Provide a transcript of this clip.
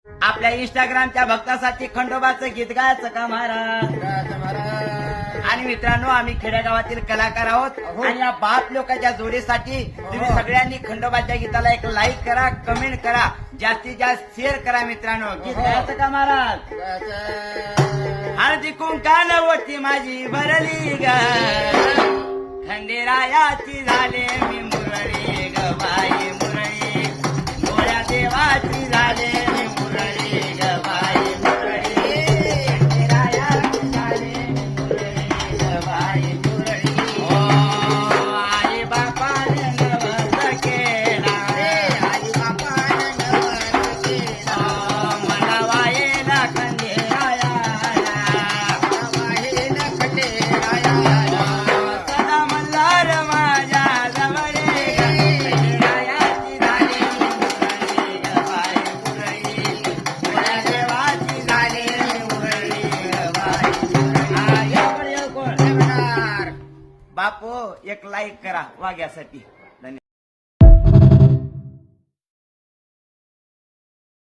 आपल्या इंस्टाग्रामच्या भक्तासाठी खंडोबाचं गीत गायचं का महाराज? आणि मित्रांनो, आम्ही खेडेगावातील कलाकार आहोत आणि या बाप लोकांच्या जोडीसाठी तुम्ही सगळ्यांनी खंडोबाच्या गीताला एक लाईक करा, कमेंट करा, जास्तीत जास्त शेअर करा. मित्रांनो, गीत गायचं का महाराज? हळदी कुंकालवती माझी भरली ग, खंडेरायाची झाले मी मुरळी ग बाई मुरळी, गोळ्या देवाची झाले मी मुरळी ग बाई मुरळी, खंडेरायाची झाले मी मुरळी ग बाई मुरळी. ओ आई बापाने नवस केला, आई बापाने नवस केला, मला वायेला खंडेराया, वायेला खंडेराया, सदा मल्हार माझ्या जवळे खंडेरायाची झाली मुरळी ग बाई मुरळी, गोळ्या देवाची झाली मुरळी ग बाई मुरळी. बापू एक लाईक करा वाघ्यासाठी.